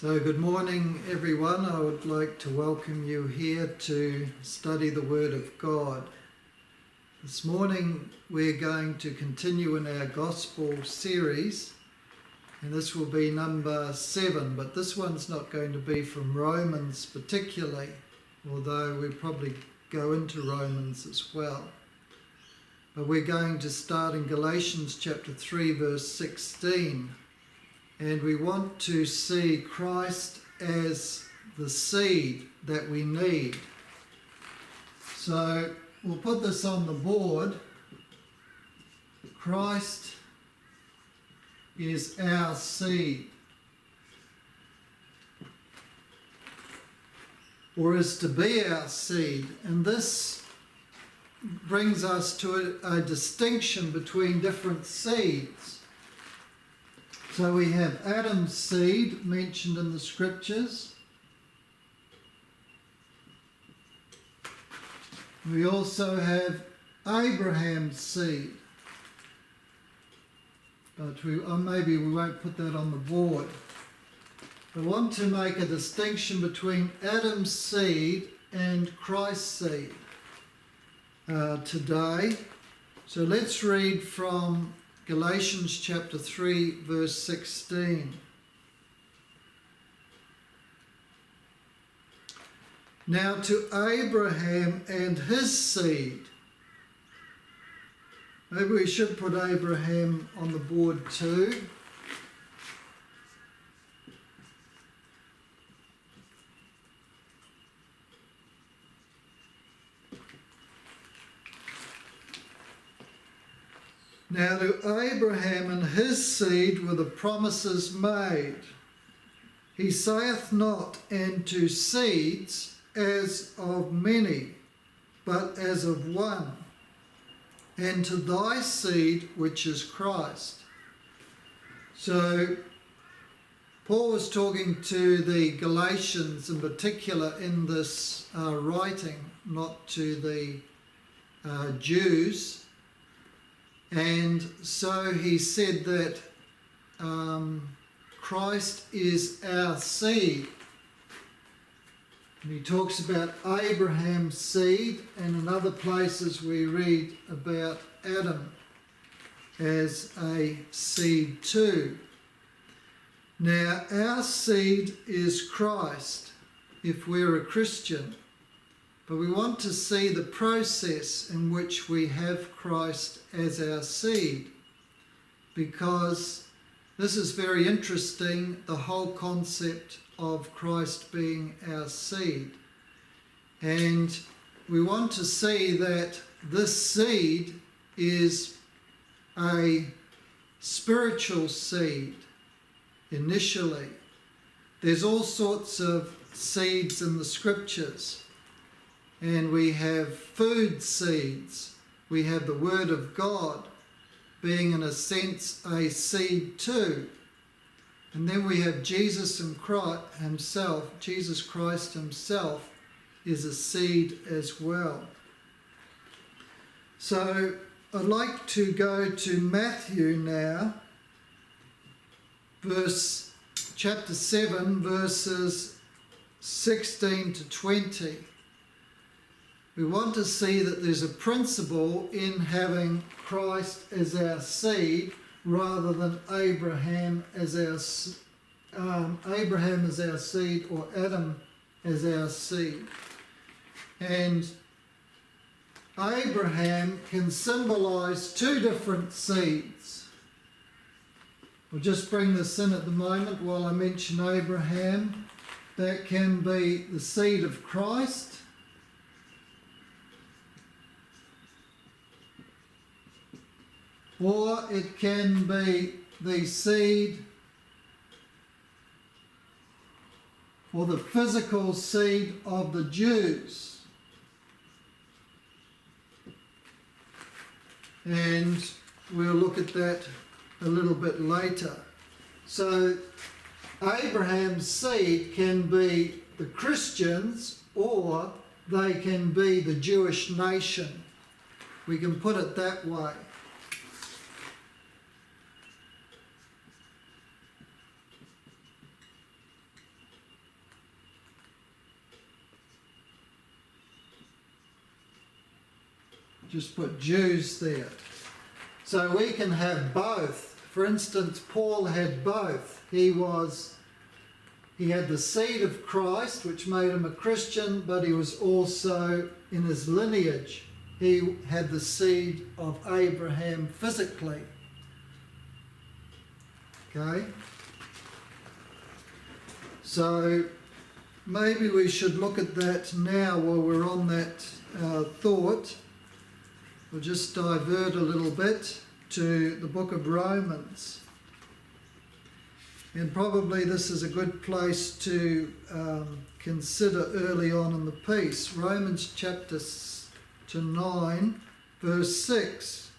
So good morning everyone. I would like to welcome you here to study the Word of God. This morning we're going to continue in our Gospel series, and this will be number 7, but this one's not going to be from Romans particularly, although we probably go into Romans as well. But we're going to start in Galatians chapter 3 verse 16. And we want to see Christ as the seed that we need. So we'll put this on the board. Christ is our seed, or is to be our seed. And this brings us to a distinction between different seeds. So we have Adam's seed mentioned in the scriptures. We also have Abraham's seed. But maybe we won't put that on the board. I want to make a distinction between Adam's seed and Christ's seed today. So let's read from Galatians chapter 3 verse 16. Now to Abraham and his seed. Maybe we should put Abraham on the board too. Now to Abraham and his seed were the promises made. He saith not, and to seeds as of many, but as of one, and to thy seed, which is Christ. So Paul was talking to the Galatians in particular in this writing, not to the Jews. And so he said that Christ is our seed. And he talks about Abraham's seed, and in other places we read about Adam as a seed too. Now our seed is Christ if we're a Christian. But we want to see the process in which we have Christ as our seed, because this is very interesting, the whole concept of Christ being our seed. And we want to see that this seed is a spiritual seed initially. There's all sorts of seeds in the scriptures. And we have food seeds. We have the Word of God being in a sense a seed too. And then we have Jesus himself. Jesus Christ himself is a seed as well. So I'd like to go to Matthew now, chapter 7, verses 16 to 20. We want to see that there's a principle in having Christ as our seed rather than Abraham as our seed or Adam as our seed. And Abraham can symbolize two different seeds. We'll just bring this in at the moment while I mention Abraham. That can be the seed of Christ, or it can be the seed or the physical seed of the Jews. And we'll look at that a little bit later. So Abraham's seed can be the Christians, or they can be the Jewish nation. We can put it that way. just put Jews there. So we can have both. For instance, Paul had both. He had the seed of Christ, which made him a Christian, but he was also, in his lineage, he had the seed of Abraham physically. Okay? So maybe we should look at that now while we're on that thought. We'll just divert a little bit to the book of Romans. And probably this is a good place to consider early on in the piece. Romans chapter 9, verse 6.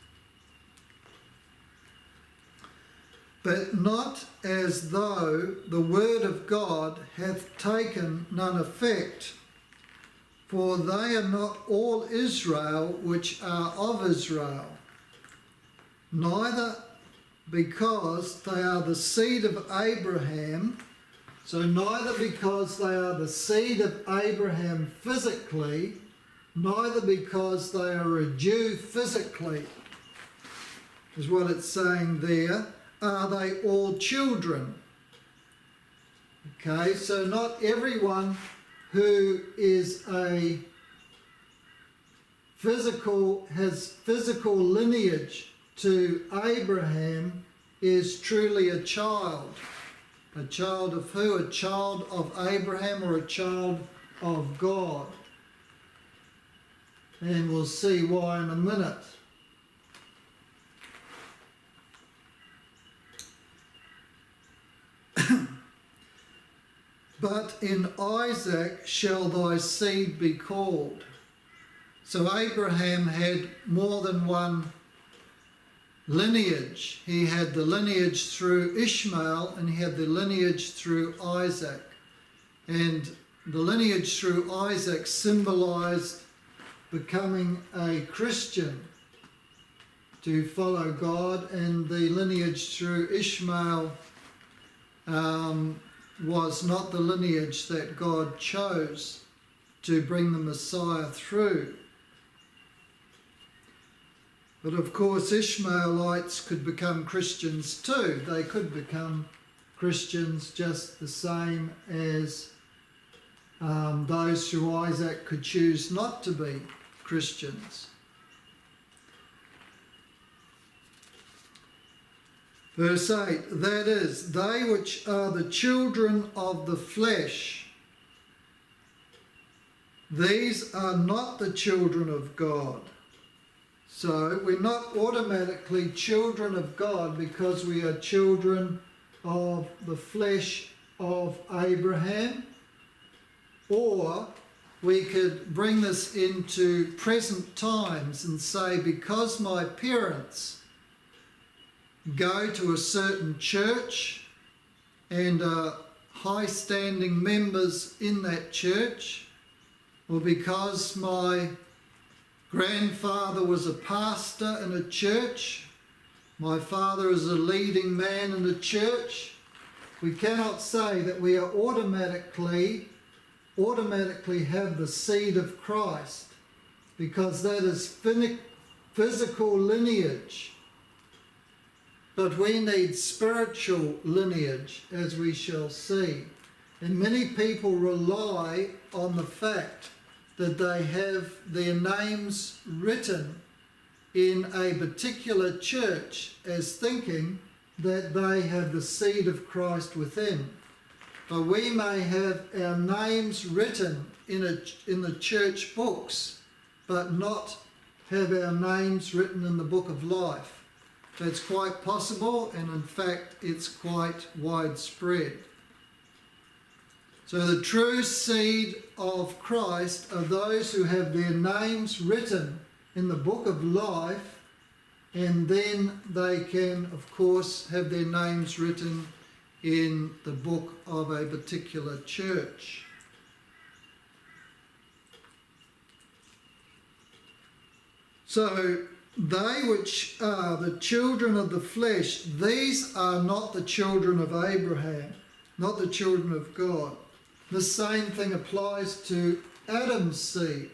But not as though the word of God hath taken none effect, for they are not all Israel which are of Israel, neither because they are the seed of Abraham, so neither because they are the seed of Abraham physically, neither because they are a Jew physically, is what it's saying there, are they all children. Okay, so not everyone who is has physical lineage to Abraham is truly a child. A child of who? A child of Abraham or a child of God. And we'll see why in a minute. But in Isaac shall thy seed be called. So Abraham had more than one lineage. He had the lineage through Ishmael and he had the lineage through Isaac. And the lineage through Isaac symbolized becoming a Christian, to follow God, and the lineage through Ishmael was not the lineage that God chose to bring the Messiah through. But of course, Ishmaelites could become Christians too. They could become Christians just the same as those through Isaac could choose not to be Christians. Verse 8, that is, they which are the children of the flesh, these are not the children of God. So we're not automatically children of God because we are children of the flesh of Abraham. Or we could bring this into present times and say, because my parents go to a certain church and are high-standing members in that church, or because my grandfather was a pastor in a church, my father is a leading man in the church, we cannot say that we are automatically have the seed of Christ, because that is physical lineage. But we need spiritual lineage, as we shall see. And many people rely on the fact that they have their names written in a particular church as thinking that they have the seed of Christ within. But we may have our names written in the church books, but not have our names written in the book of life. That's quite possible, and in fact it's quite widespread. So the true seed of Christ are those who have their names written in the book of life, and then they can, of course, have their names written in the book of a particular church. So they which are the children of the flesh, these are not the children of Abraham, not the children of God. The same thing applies to Adam's seed.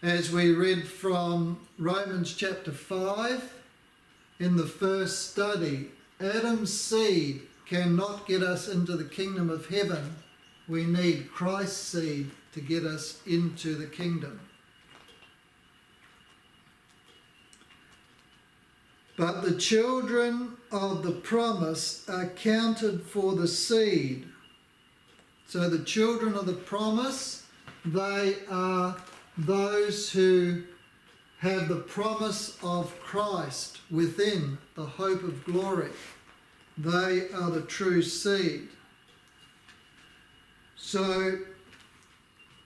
as we read from Romans chapter 5 in the first study, Adam's seed cannot get us into the kingdom of heaven. We need Christ's seed to get us into the kingdom. But the children of the promise are counted for the seed. So the children of the promise, they are those who have the promise of Christ within the hope of glory. They are the true seed. So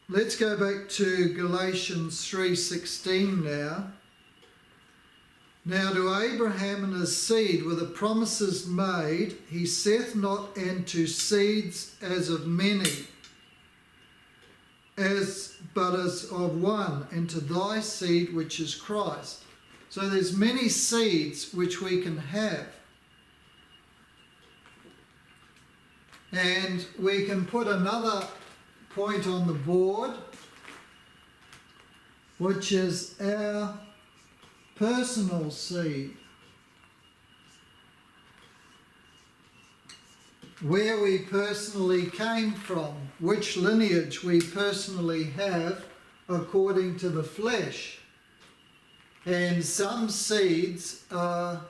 let's go back to Galatians 3:16 now. Now to Abraham and his seed were the promises made. He saith not unto seeds as of many, but as of one, and to thy seed which is Christ. So there's many seeds which we can have. And we can put another point on the board, which is our personal seed. Where we personally came from, which lineage we personally have according to the flesh. And some seeds are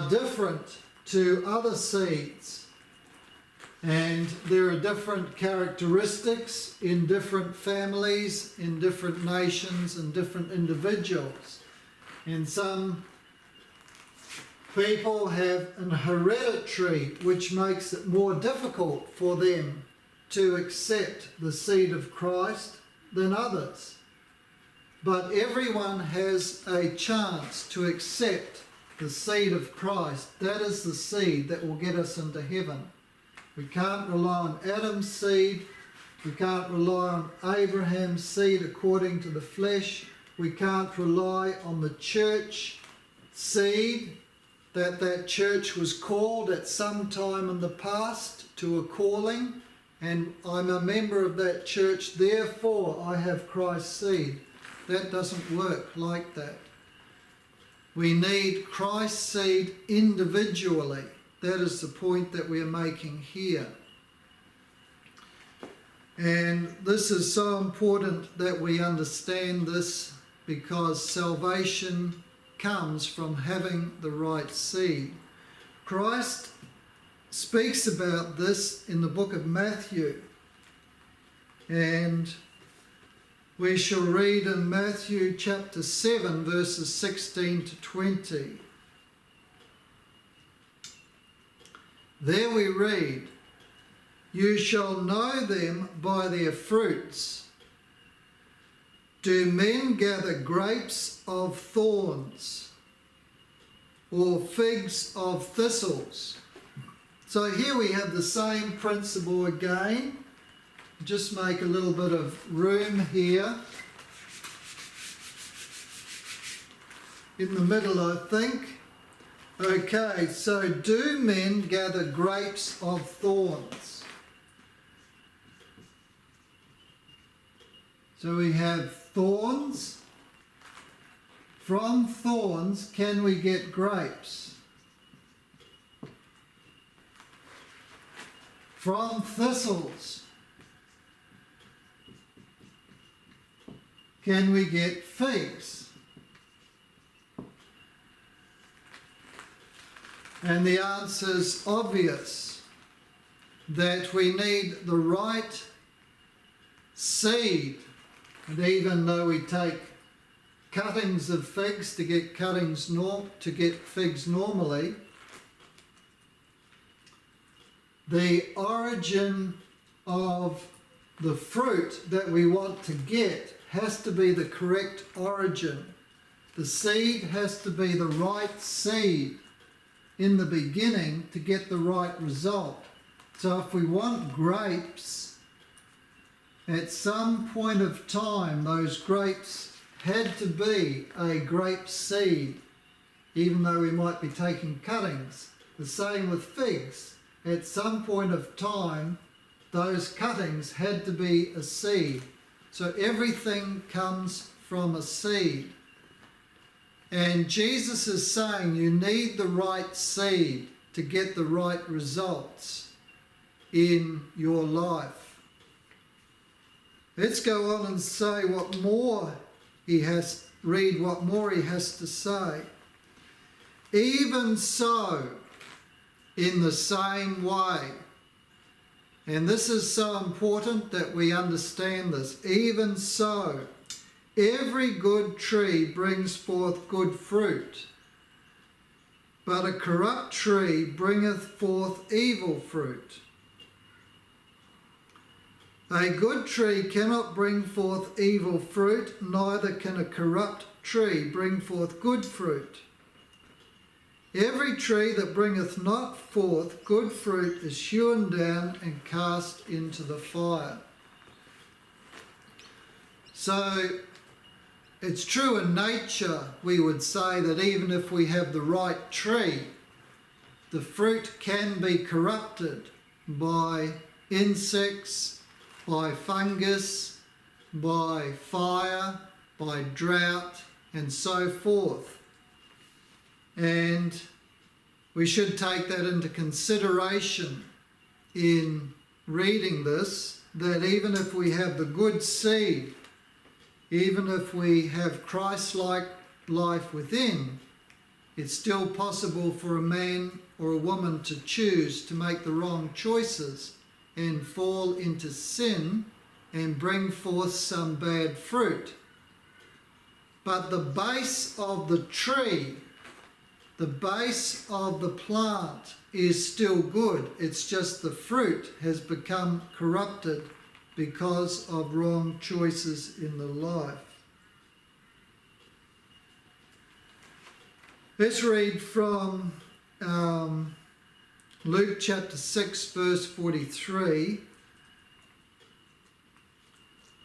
different to other seeds, and there are different characteristics in different families, in different nations, and different individuals. And some people have an hereditary which makes it more difficult for them to accept the seed of Christ than others. But everyone has a chance to accept the seed of Christ. That is the seed that will get us into heaven. We can't rely on Adam's seed. We can't rely on Abraham's seed according to the flesh. We can't rely on the church seed, that church was called at some time in the past to a calling, and I'm a member of that church, therefore I have Christ's seed. That doesn't work like that. We need Christ's seed individually. That is the point that we are making here. And this is so important that we understand this, because salvation comes from having the right seed. Christ speaks about this in the book of Matthew. And we shall read in Matthew chapter 7, verses 16 to 20. There we read, "You shall know them by their fruits. Do men gather grapes of thorns or figs of thistles?" So here we have the same principle again. Just make a little bit of room here. In the middle, I think. Okay, so do men gather grapes of thorns? So we have thorns. From thorns, can we get grapes? From thistles, can we get figs? And the answer is obvious, that we need the right seed. And even though we take cuttings of figs to get figs normally, the origin of the fruit that we want to get has to be the correct origin. The seed has to be the right seed in the beginning to get the right result. So if we want grapes, at some point of time those grapes had to be a grape seed, even though we might be taking cuttings. The same with figs. at some point of time, those cuttings had to be a seed. So everything comes from a seed. And Jesus is saying you need the right seed to get the right results in your life. Let's go on and say what more read what more he has to say. Even so, in the same way, and this is so important that we understand this, even so, every good tree brings forth good fruit, but a corrupt tree bringeth forth evil fruit. A good tree cannot bring forth evil fruit, neither can a corrupt tree bring forth good fruit. Every tree that bringeth not forth good fruit is hewn down and cast into the fire. So it's true in nature, we would say, that even if we have the right tree, the fruit can be corrupted by insects, by fungus, by fire, by drought, and so forth. And we should take that into consideration in reading this, that even if we have the good seed, even if we have Christ-like life within, it's still possible for a man or a woman to choose to make the wrong choices and fall into sin and bring forth some bad fruit. But the base of the tree, the base of the plant is still good. It's just the fruit has become corrupted because of wrong choices in the life. Let's read from Luke chapter 6 verse 43.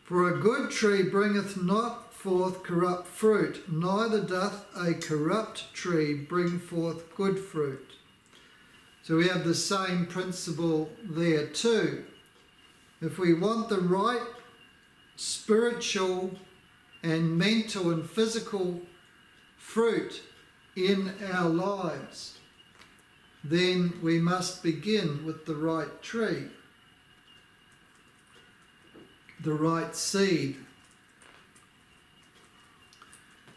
For a good tree bringeth not forth corrupt fruit, neither doth a corrupt tree bring forth good fruit. So we have the same principle there too. If we want the right spiritual and mental and physical fruit in our lives, then we must begin with the right tree, the right seed.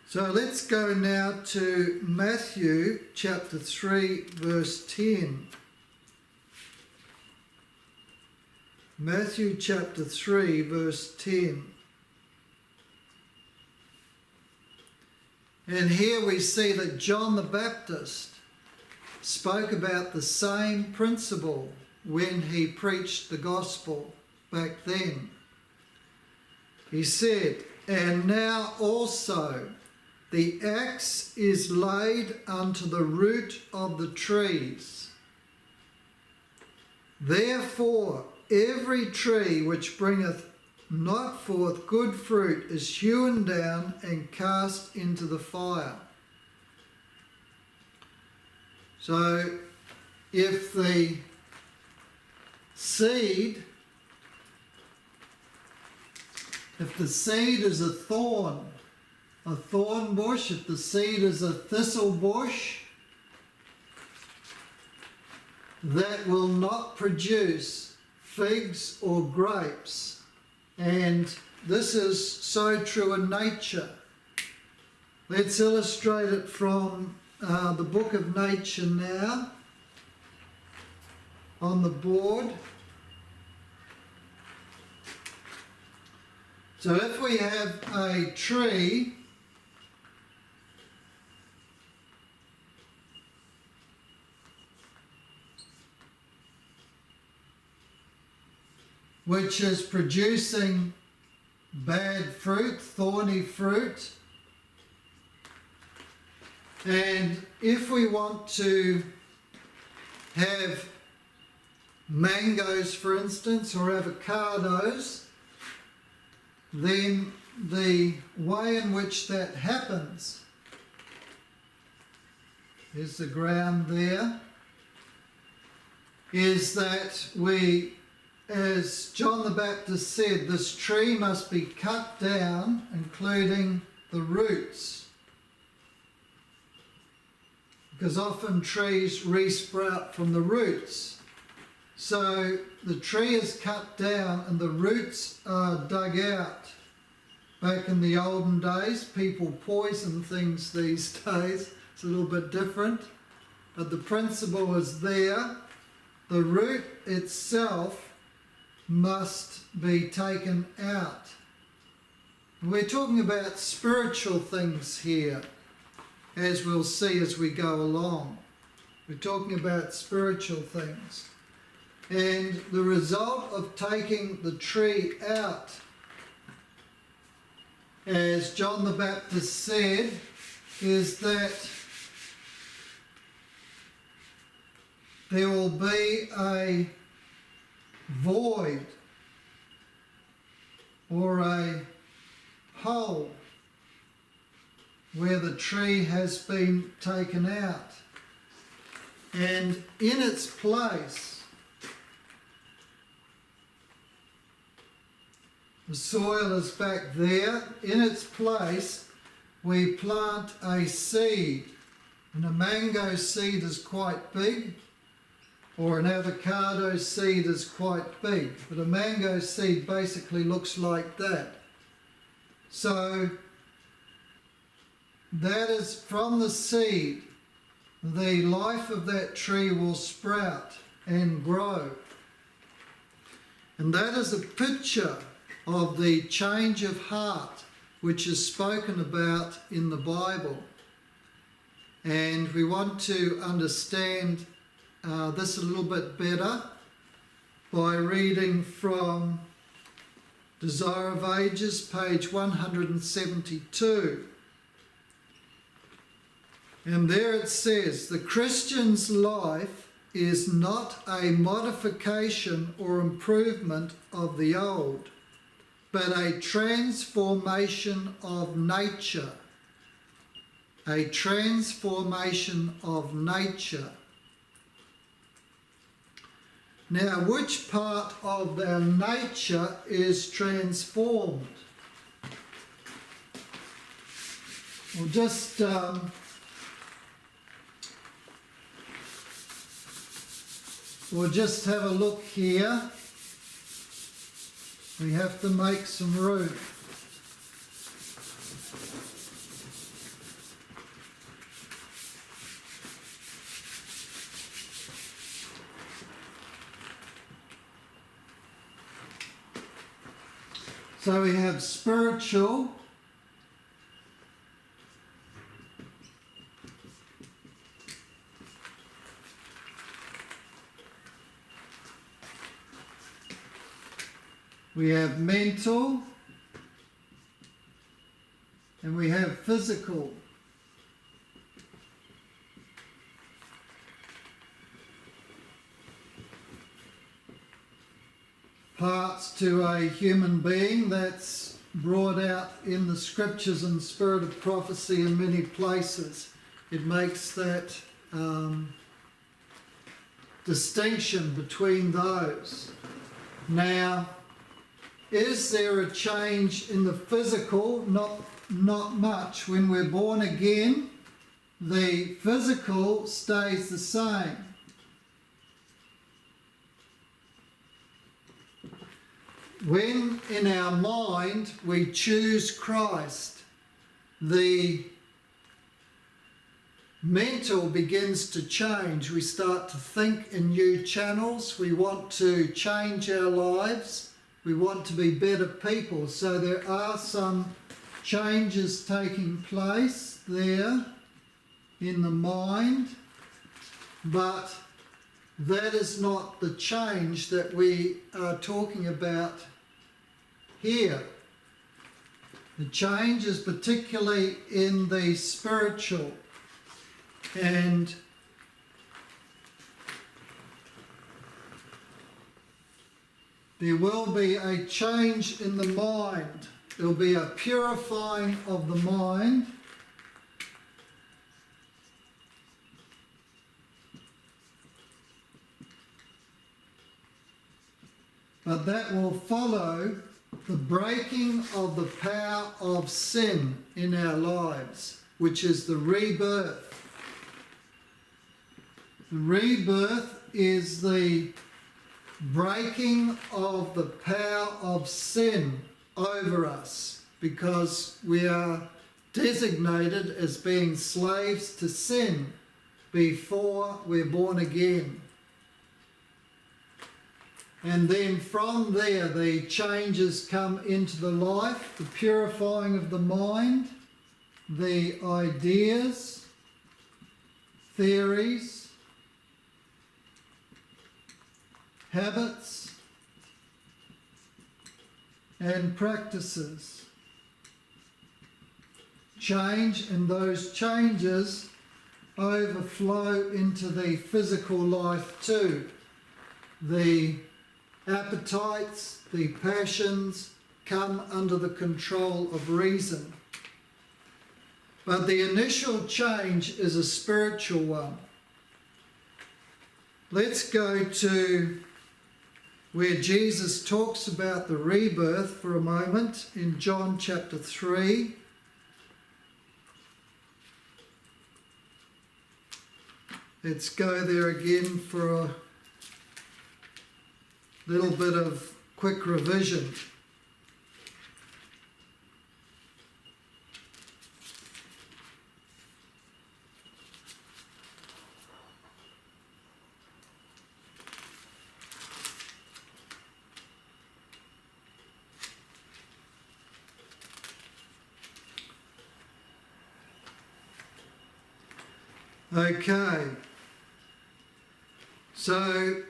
So let's go now to Matthew chapter 3 verse 10. Matthew chapter 3 verse 10. And here we see that John the Baptist spoke about the same principle when he preached the gospel back then. He said, and now also the axe is laid unto the root of the trees. Therefore every tree which bringeth not forth good fruit is hewn down and cast into the fire. So if the seed is a thorn bush, if the seed is a thistle bush, that will not produce figs or grapes. And this is so true in nature. Let's illustrate it from the book of nature now on the board. So if we have a tree which is producing bad fruit, thorny fruit, and if we want to have mangoes, for instance, or avocados, then the way in which that happens is the ground there. is that we, as John the Baptist said, this tree must be cut down, including the roots. Because often trees re-sprout from the roots. So the tree is cut down and the roots are dug out. Back in the olden days, people poison things these days. It's a little bit different. But the principle is there. The root itself must be taken out. We're talking about spiritual things here, as we'll see as we go along. We're talking about spiritual things. And the result of taking the tree out, as John the Baptist said, is that there will be a void or a hole where the tree has been taken out. And in its place, the soil is back there. In its place, we plant a seed. And a mango seed is quite big, or an avocado seed is quite big. But a mango seed basically looks like that. So that is from the seed, the life of that tree will sprout and grow. And that is a picture of the change of heart which is spoken about in the Bible. And we want to understand this a little bit better by reading from Desire of Ages, page 172. And there it says, the Christian's life is not a modification or improvement of the old, but a transformation of nature. A transformation of nature. Now, which part of our nature is transformed? We'll just have a look here. We have to make some room. So we have spiritual, we have mental, and we have physical. Parts to a human being that's brought out in the scriptures and spirit of prophecy in many places. It makes that distinction between those. Now, is there a change in the physical? Not much. When we're born again, the physical stays the same. When in our mind we choose Christ, the mental begins to change. We start to think in new channels. We want to change our lives. We want to be better people. So there are some changes taking place there in the mind, but that is not the change that we are talking about here. The change is particularly in the spiritual, and there will be a change in the mind. There will be a purifying of the mind. but that will follow the breaking of the power of sin in our lives, which is the rebirth. The rebirth is the breaking of the power of sin over us, because we are designated as being slaves to sin before we're born again. And then from there, the changes come into the life, the purifying of the mind, the ideas, theories, habits, and practices. Change, and those changes overflow into the physical life too. The appetites, the passions come under the control of reason. But the initial change is a spiritual one. Let's go to where Jesus talks about the rebirth for a moment in John chapter 3. Let's go there again for a little bit of quick revision. Okay, so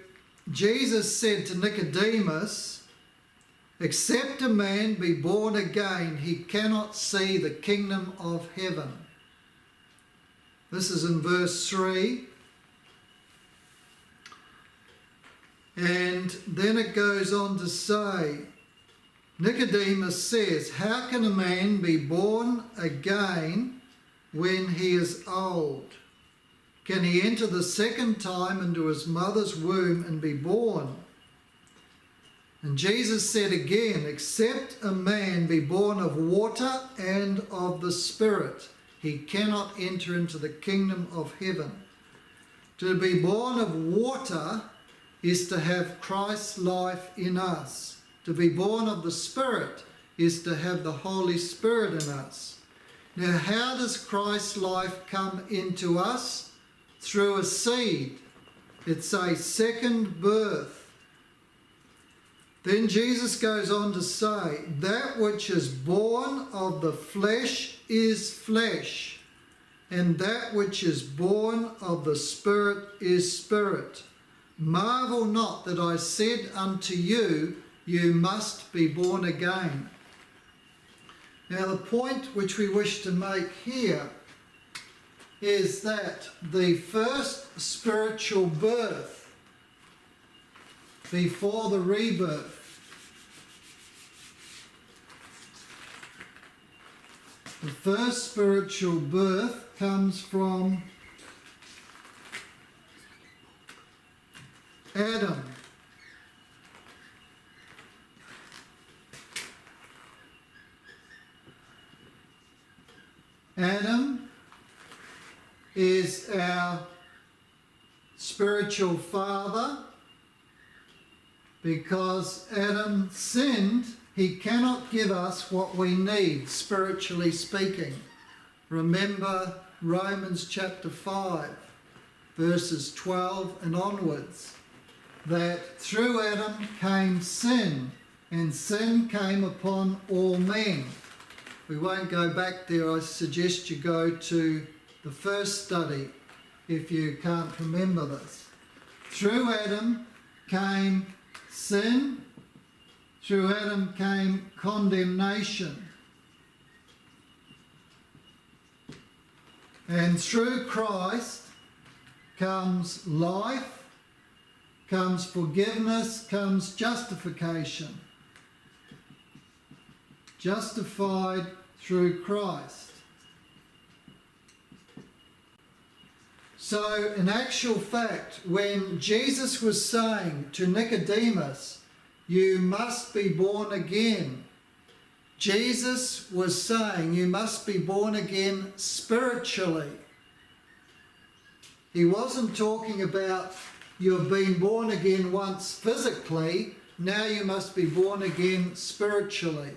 Jesus said to Nicodemus, "Except a man be born again, he cannot see the kingdom of heaven." This is in verse 3. And then it goes on to say, Nicodemus says, "How can a man be born again when he is old? Can he enter the second time into his mother's womb and be born?" And Jesus said again, "Except a man be born of water and of the Spirit, he cannot enter into the kingdom of heaven." To be born of water is to have Christ's life in us. To be born of the Spirit is to have the Holy Spirit in us. Now, how does Christ's life come into us? Through a seed. It's a second birth. Then Jesus goes on to say, "That which is born of the flesh is flesh, and that which is born of the Spirit is spirit. Marvel not that I said unto you, you must be born again." Now the point which we wish to make here is that the first spiritual birth before the rebirth, the first spiritual birth comes from Adam. Adam is our spiritual father. Because Adam sinned, he cannot give us what we need, spiritually speaking. Remember Romans chapter 5, verses 12 and onwards, that through Adam came sin, and sin came upon all men. We won't go back there. I suggest you go to the first study if you can't remember this. Through Adam came sin, through Adam came condemnation. And through Christ comes life, comes forgiveness, comes justification. Justified through Christ. So in actual fact, when Jesus was saying to Nicodemus, You must be born again. Jesus was saying you must be born again spiritually. He wasn't talking about you've been born again once physically, now you must be born again spiritually.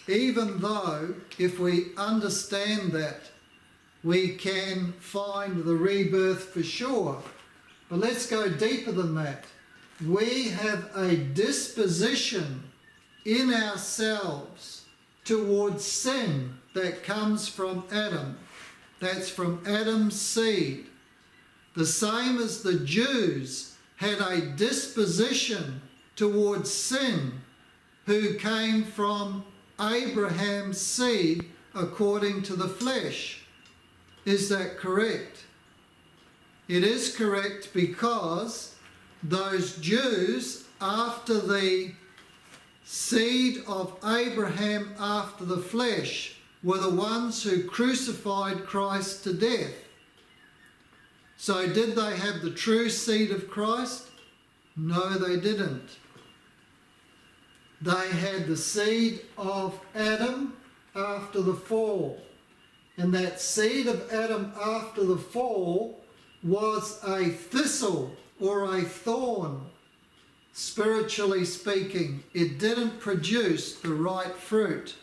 Even though, if we understand that, we can find the rebirth for sure. But let's go deeper than that. We have a disposition in ourselves towards sin that comes from Adam. That's from Adam's seed. The same as the Jews had a disposition towards sin who came from Abraham's seed according to the flesh. Is that correct? It is correct because those Jews after the seed of Abraham after the flesh were the ones who crucified Christ to death. So did they have the true seed of Christ? No, they didn't. They had the seed of Adam after the fall. And that seed of Adam after the fall was a thistle or a thorn, spiritually speaking. It didn't produce the right fruit.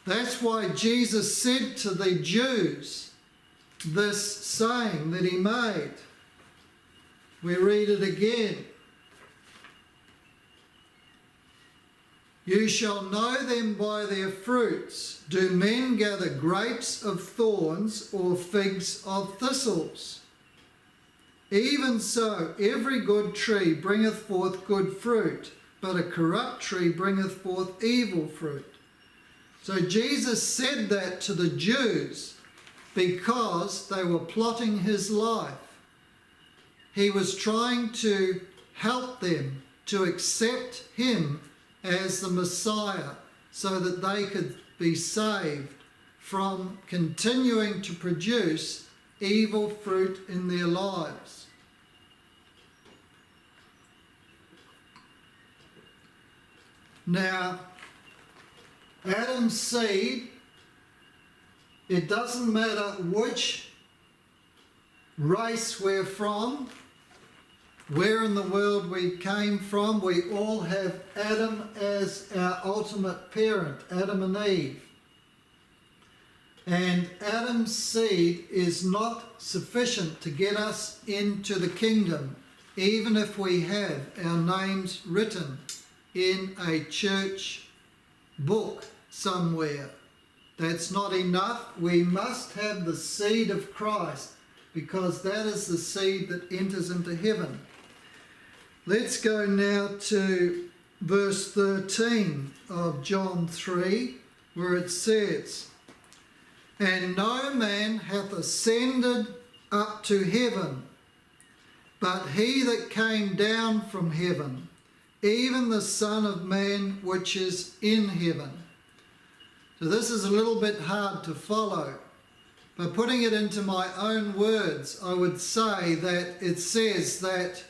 That's why Jesus said to the Jews this saying that he made. We read it again. You shall know them by their fruits. Do men gather grapes of thorns or figs of thistles? Even so, every good tree bringeth forth good fruit, but a corrupt tree bringeth forth evil fruit. So Jesus said that to the Jews because they were plotting his life. He was trying to help them to accept him as the Messiah so that they could be saved from continuing to produce evil fruit in their lives. Now, Adam's seed, it doesn't matter which race we're from, where in the world we came from, we all have Adam as our ultimate parent, Adam and Eve. And Adam's seed is not sufficient to get us into the kingdom, even if we have our names written in a church book somewhere. That's not enough. We must have the seed of Christ, because that is the seed that enters into heaven. Let's go now to verse 13 of John 3, where it says, And no man hath ascended up to heaven, but he that came down from heaven, even the Son of Man which is in heaven. So this is a little bit hard to follow. But putting it into my own words, I would say that it says that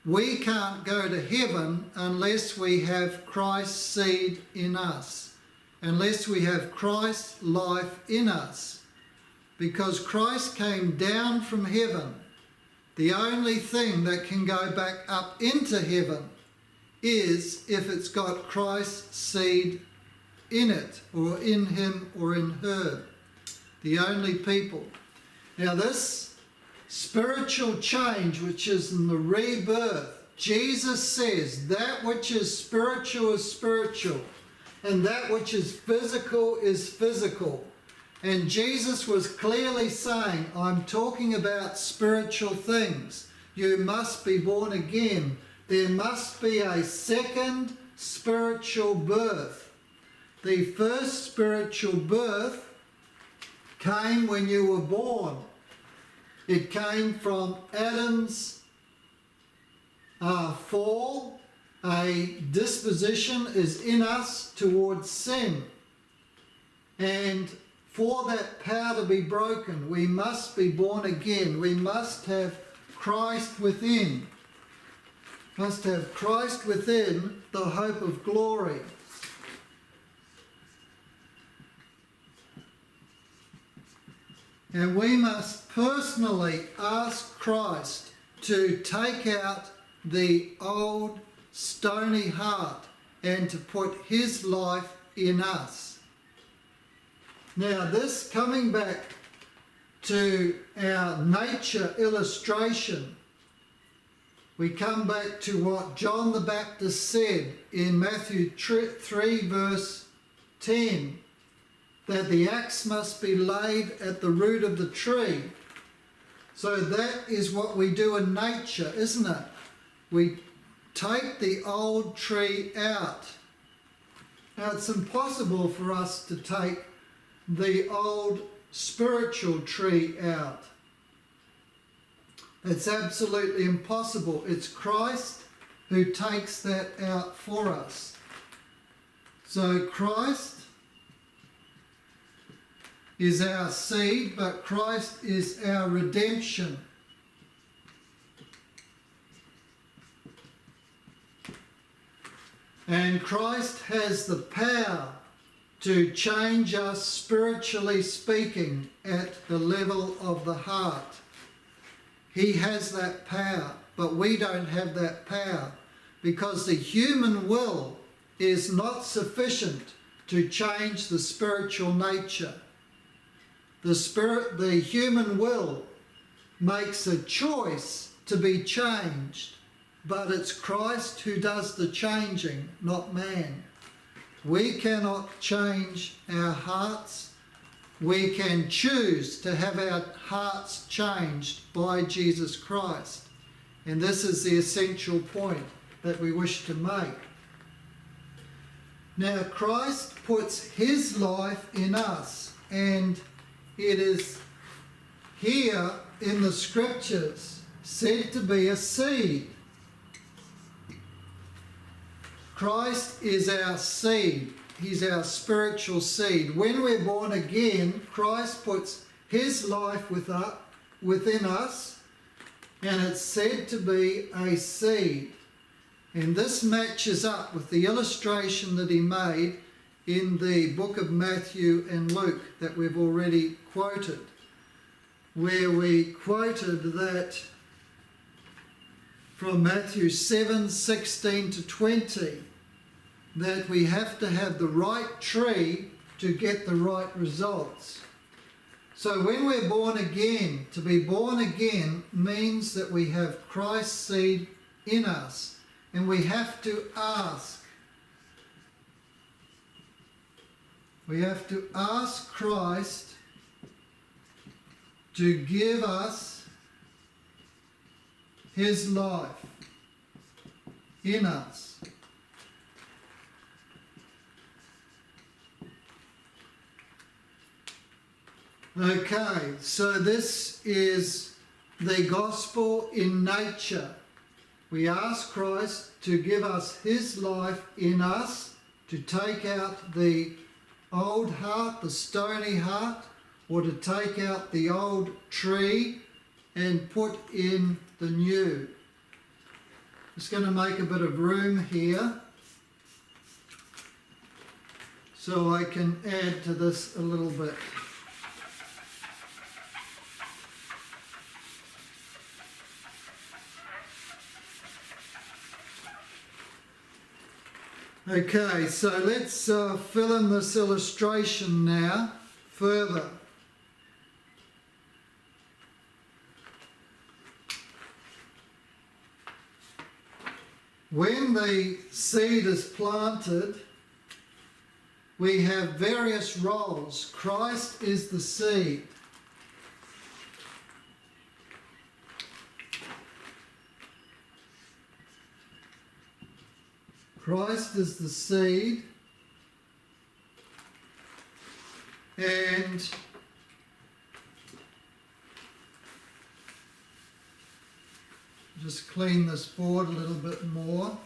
we can't go to heaven unless we have Christ's seed in us, unless we have Christ's life in us. Because Christ came down from heaven. The only thing that can go back up into heaven is if it's got Christ's seed in it, or in him, or in her. The only people. Now this spiritual change, which is in the rebirth, Jesus says that which is spiritual, and that which is physical is physical. And Jesus was clearly saying, I'm talking about spiritual things. You must be born again. There must be a second spiritual birth. The first spiritual birth came when you were born. It came from Adam's fall. A disposition is in us towards sin. And for that power to be broken, we must be born again. We must have Christ within. must have Christ within, the hope of glory. And we must personally ask Christ to take out the old stony heart and to put his life in us. Now this, coming back to our nature illustration, we come back to what John the Baptist said in Matthew 3 verse 10, that the axe must be laid at the root of the tree. So that is what we do in nature, isn't it? We take the old tree out. Now it's impossible for us to take the old spiritual tree out. It's absolutely impossible. It's Christ who takes that out for us. So Christ is our seed, but Christ is our redemption. And Christ has the power to change us spiritually speaking at the level of the heart. He has that power, but we don't have that power because the human will is not sufficient to change the spiritual nature. The human will makes a choice to be changed, but it's Christ who does the changing, not man. We cannot change our hearts. We can choose to have our hearts changed by Jesus Christ. And this is the essential point that we wish to make. Now, Christ puts his life in us, and it is here in the scriptures said to be a seed. Christ is our seed. He's our spiritual seed. When we're born again, Christ puts his life within us, and it's said to be a seed. And this matches up with the illustration that he made in the book of Matthew and Luke that we've already quoted, where we quoted that from Matthew 7:16 to 20, that we have to have the right tree to get the right results. So when we're born again, to be born again means that we have Christ's seed in us, and we have to ask. We have to ask Christ to give us his life in us. Okay, so this is the gospel in nature. We ask Christ to give us his life in us, to take out the old heart, the stony heart, or to take out the old tree and put in the new. Just going to make a bit of room here so I can add to this a little bit. Okay, so let's fill in this illustration now further. When the seed is planted, we have various roles. Christ is the seed. Christ is the seed, and just clean this board a little bit more.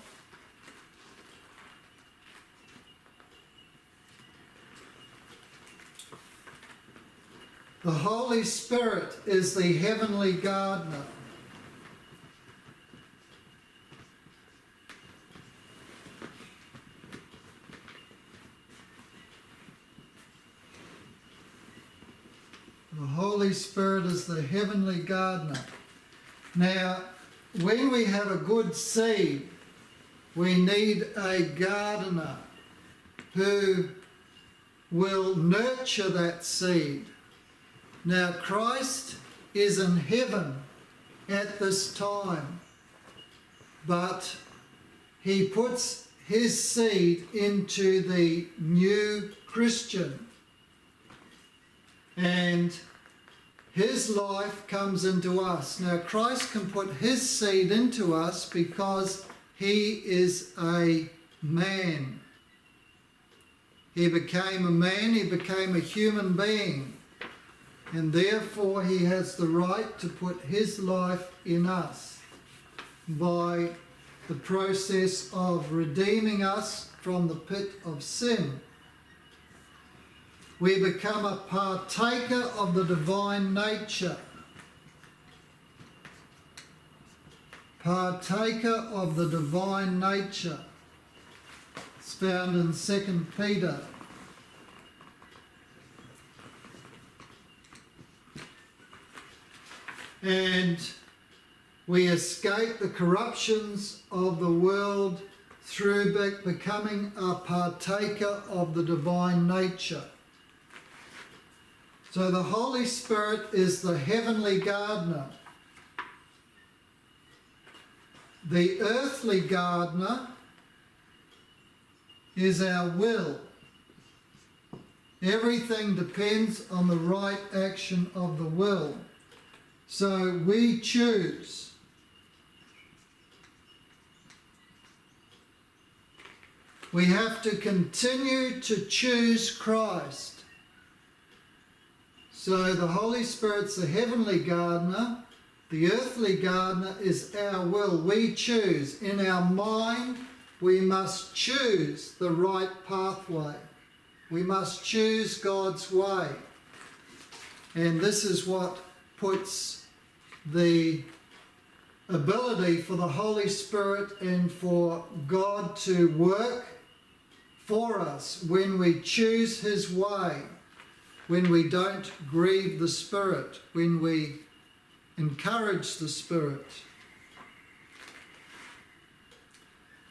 The Holy Spirit is the heavenly gardener. The Holy Spirit is the heavenly gardener. Now, when we have a good seed, we need a gardener who will nurture that seed. Now, Christ is in heaven at this time, but he puts his seed into the new Christian, and his life comes into us. Now, Christ can put his seed into us because he is a man. He became a man, he became a human being, and therefore he has the right to put his life in us by the process of redeeming us from the pit of sin. We become a partaker of the divine nature. Partaker of the divine nature. It's found in 2 Peter. And we escape the corruptions of the world through becoming a partaker of the divine nature. So the Holy Spirit is the heavenly gardener. The earthly gardener is our will. Everything depends on the right action of the will. So we choose. We have to continue to choose Christ. So the Holy Spirit's the heavenly gardener. The earthly gardener is our will. We choose. In our mind, we must choose the right pathway. We must choose God's way. And this is what puts the ability for the Holy Spirit and for God to work for us when we choose his way, when we don't grieve the Spirit, when we encourage the Spirit.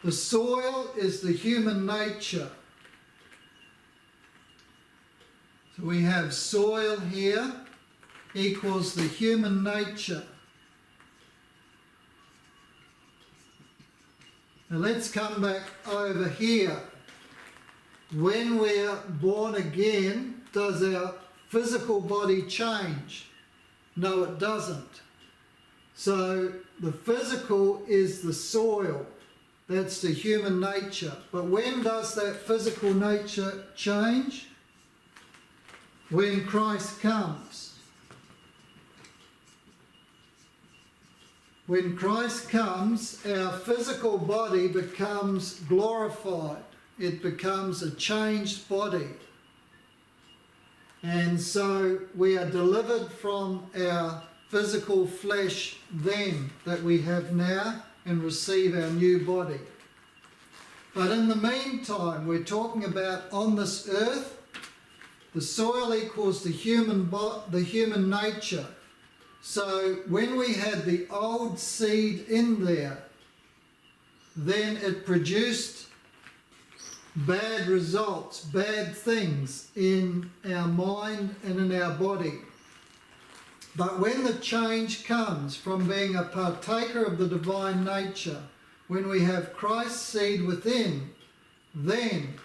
The soil is the human nature. So we have soil here equals the human nature. Now let's come back over here. When we're born again, does our physical body change? No, it doesn't. So the physical is the soil. That's the human nature. But when does that physical nature change? When Christ comes. When Christ comes, our physical body becomes glorified. It becomes a changed body. And so we are delivered from our physical flesh then that we have now and receive our new body. But in the meantime, we're talking about on this earth, the soil equals the human nature. So when we had the old seed in there, then it produced bad results, bad things in our mind and in our body. But when the change comes from being a partaker of the divine nature, when we have Christ's seed within, then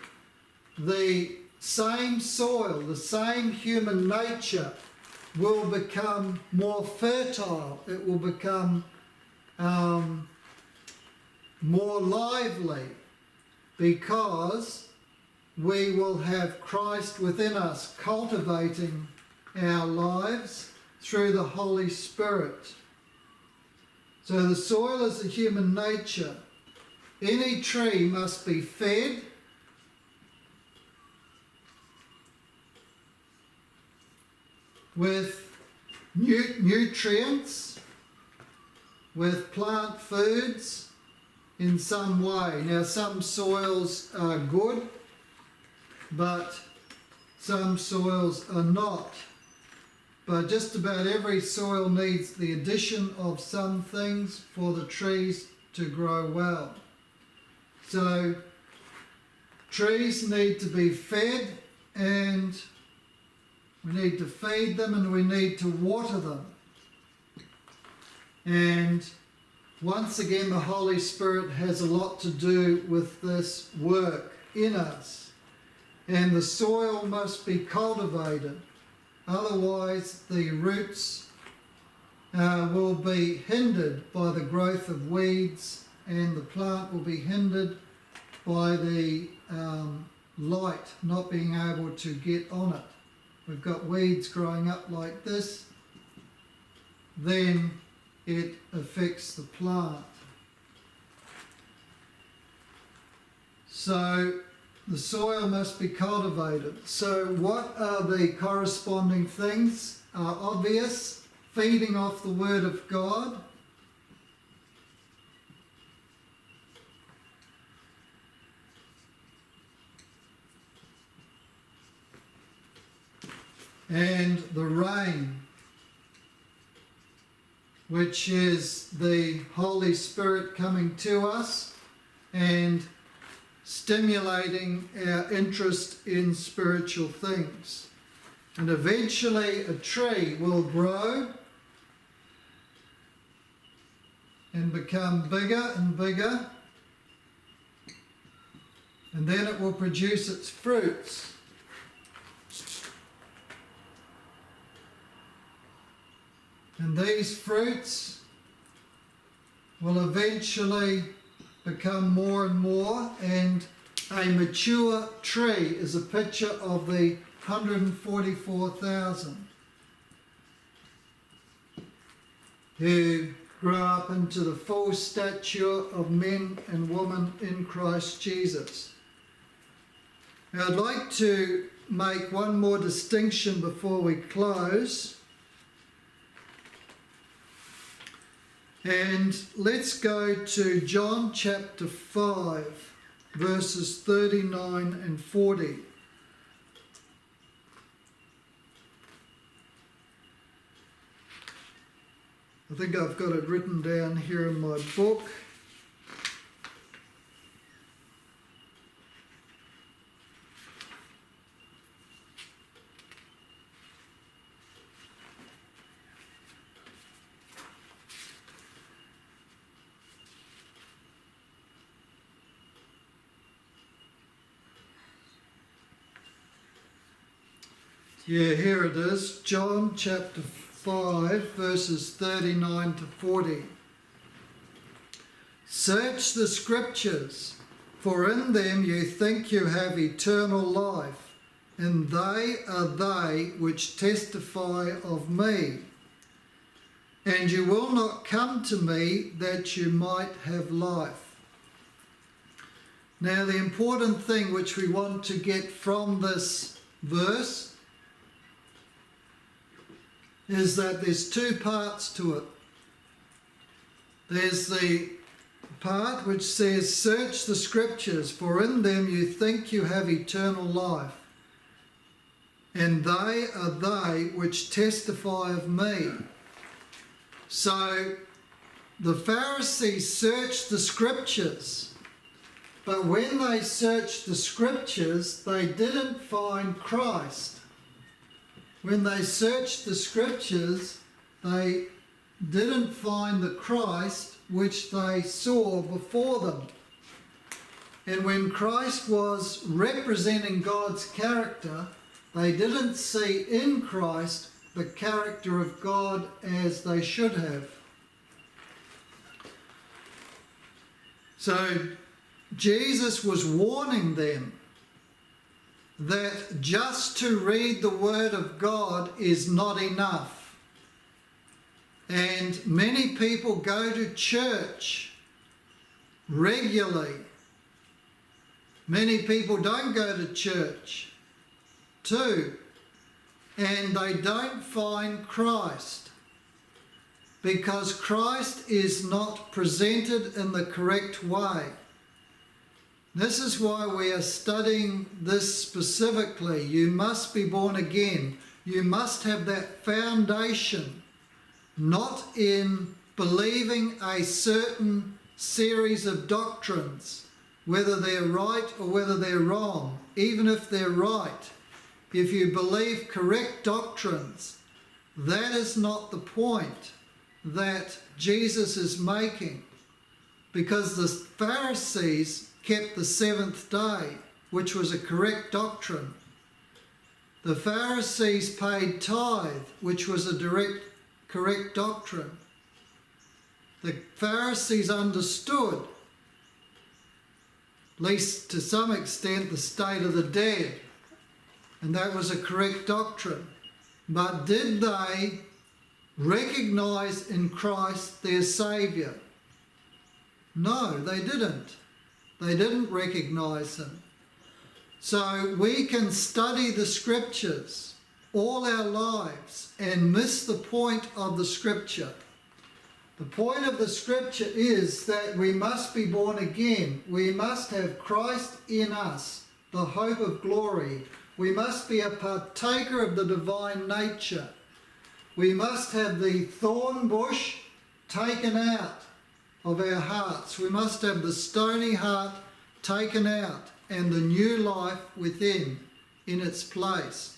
the same soil, the same human nature will become more fertile. It will become more lively, because we will have Christ within us cultivating our lives through the Holy Spirit. So the soil is the human nature. Any tree must be fed with nutrients, with plant foods, in some way. Now some soils are good, but some soils are not. but just about every soil needs the addition of some things for the trees to grow well. So trees need to be fed, and we need to feed them, and we need to water them. And once again, the Holy Spirit has a lot to do with this work in us. And the soil must be cultivated. Otherwise, the roots will be hindered by the growth of weeds, and the plant will be hindered by the light not being able to get on it. We've got weeds growing up like this, then it affects the plant. So the soil must be cultivated. So what are the corresponding things? Are obvious: feeding off the Word of God, and the rain, which is the Holy Spirit coming to us and stimulating our interest in spiritual things. And eventually a tree will grow and become bigger and bigger, and then it will produce its fruits. And these fruits will eventually become more and more, and a mature tree is a picture of the 144,000 who grow up into the full stature of men and women in Christ Jesus. Now, I'd like to make one more distinction before we close. And let's go to John chapter 5, verses 39 and 40. I think I've got it written down here in my book. Yeah, here it is, John chapter 5, verses 39 to 40. Search the scriptures, for in them you think you have eternal life, and they are they which testify of me. And you will not come to me that you might have life. Now, the important thing which we want to get from this verse is that there's two parts to it. There's the part which says, search the scriptures, for in them you think you have eternal life, and they are they which testify of me. So the Pharisees searched the scriptures, but when they searched the scriptures, they didn't find Christ. When they searched the scriptures, they didn't find the Christ which they saw before them. And when Christ was representing God's character, they didn't see in Christ the character of God as they should have. So Jesus was warning them that just to read the Word of God is not enough. And many people go to church regularly. Many people don't go to church too, and they don't find Christ because Christ is not presented in the correct way. This is why we are studying this specifically. You must be born again. you must have that foundation, not in believing a certain series of doctrines, whether they're right or whether they're wrong. Even if they're right, if you believe correct doctrines, that is not the point that Jesus is making, because the Pharisees kept the seventh day, which was a correct doctrine. The Pharisees paid tithe, which was a correct doctrine. The Pharisees understood, at least to some extent, the state of the dead, and that was a correct doctrine. But did they recognize in Christ their Saviour? No, they didn't. They didn't recognize him. So we can study the Scriptures all our lives and miss the point of the Scripture. The point of the Scripture is that we must be born again. We must have Christ in us, the hope of glory. We must be a partaker of the divine nature. We must have the thorn bush taken out of our hearts. We must have the stony heart taken out and the new life within in its place.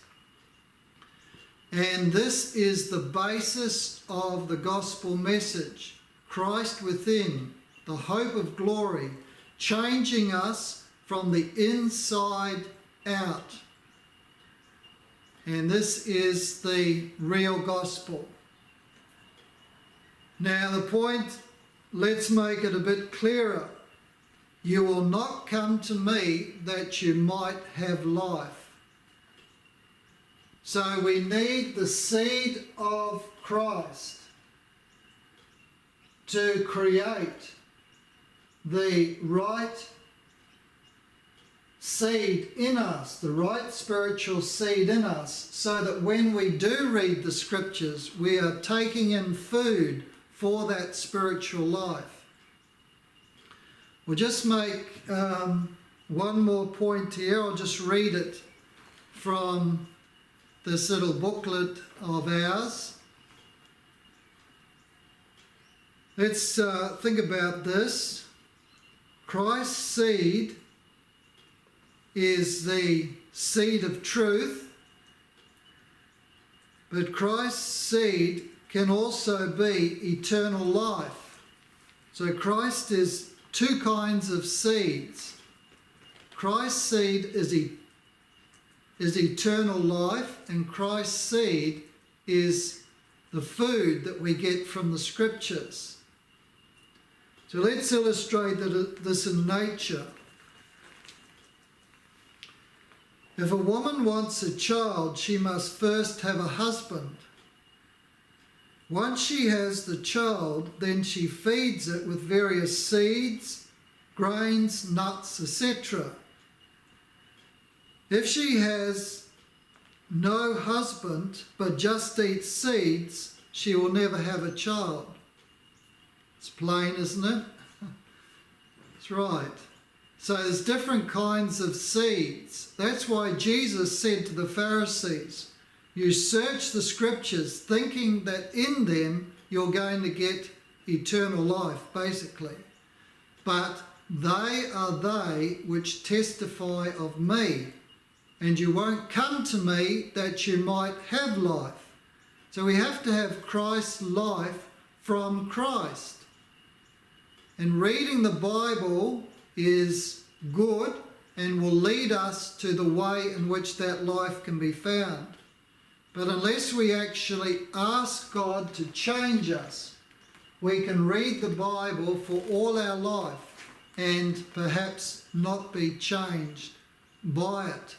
And this is the basis of the gospel message. Christ within, the hope of glory, changing us from the inside out. And this is the real gospel. Now the point, let's make it a bit clearer. You will not come to me that you might have life. So we need the seed of Christ to create the right seed in us, the right spiritual seed in us, so that when we do read the Scriptures, we are taking in food for that spiritual life. We'll just make one more point here. I'll just read it from this little booklet of ours. Let's think about this. Christ's seed is the seed of truth, but Christ's seed can also be eternal life. So Christ is two kinds of seeds. Christ's seed is eternal life, and Christ's seed is the food that we get from the Scriptures. So let's illustrate this in nature. If a woman wants a child, she must first have a husband. Once she has the child, then she feeds it with various seeds, grains, nuts, etc. If she has no husband but just eats seeds, she will never have a child. It's plain, isn't it? That's right. So there's different kinds of seeds. That's why Jesus said to the Pharisees, you search the Scriptures thinking that in them you're going to get eternal life, basically. But they are they which testify of me, and you won't come to me that you might have life. So we have to have Christ's life from Christ. And reading the Bible is good and will lead us to the way in which that life can be found. But unless we actually ask God to change us, we can read the Bible for all our life and perhaps not be changed by it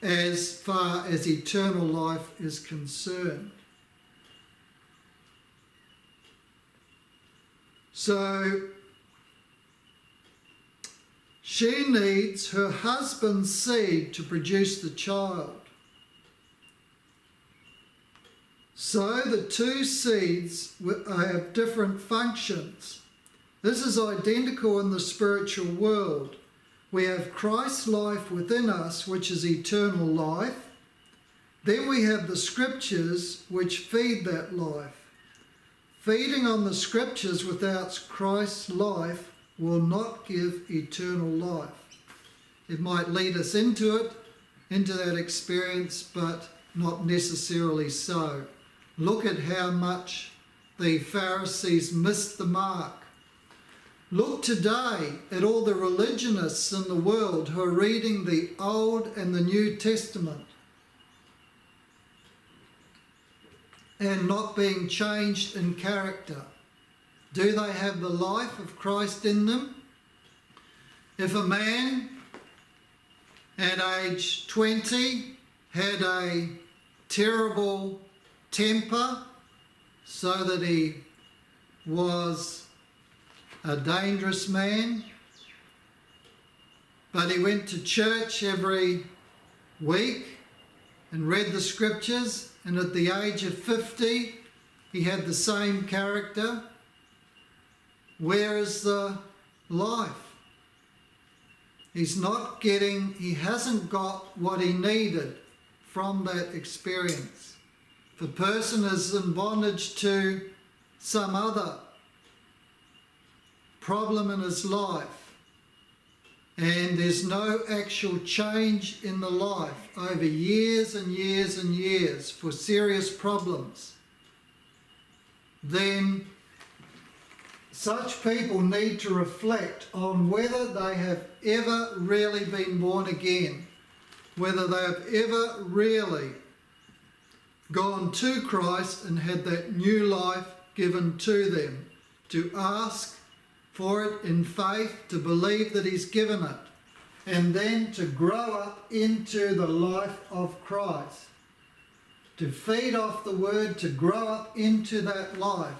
as far as eternal life is concerned. So she needs her husband's seed to produce the child. So the two seeds have different functions. This is identical in the spiritual world. We have Christ's life within us, which is eternal life. Then we have the scriptures which feed that life. Feeding on the scriptures without Christ's life will not give eternal life. It might lead us into it, into that experience, but not necessarily so. Look at how much the Pharisees missed the mark. Look today at all the religionists in the world who are reading the Old and the New Testament and not being changed in character. Do they have the life of Christ in them? If a man at age 20 had a terrible temper so that he was a dangerous man, but he went to church every week and read the scriptures, and at the age of 50 he had the same character, where is the life? He hasn't got what he needed from that experience. If a person is in bondage to some other problem in his life and there's no actual change in the life over years and years and years for serious problems, then such people need to reflect on whether they have ever really been born again, whether they have ever really gone to Christ and had that new life given to them, to ask for it in faith, to believe that he's given it, and then to grow up into the life of Christ, to feed off the word, to grow up into that life,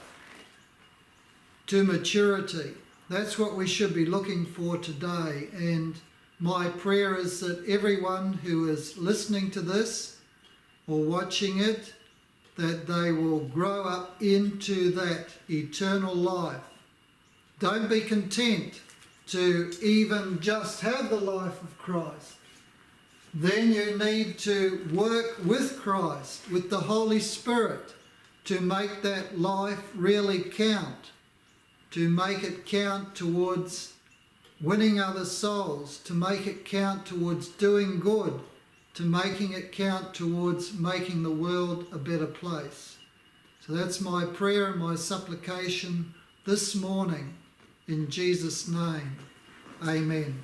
to maturity. That's what we should be looking for today. And my prayer is that everyone who is listening to this or watching it, that they will grow up into that eternal life. Don't be content to even just have the life of Christ. Then you need to work with Christ, with the Holy Spirit, to make that life really count, to make it count towards winning other souls, to make it count towards doing good, to making it count towards making the world a better place. So that's my prayer and my supplication this morning, in Jesus' name. Amen.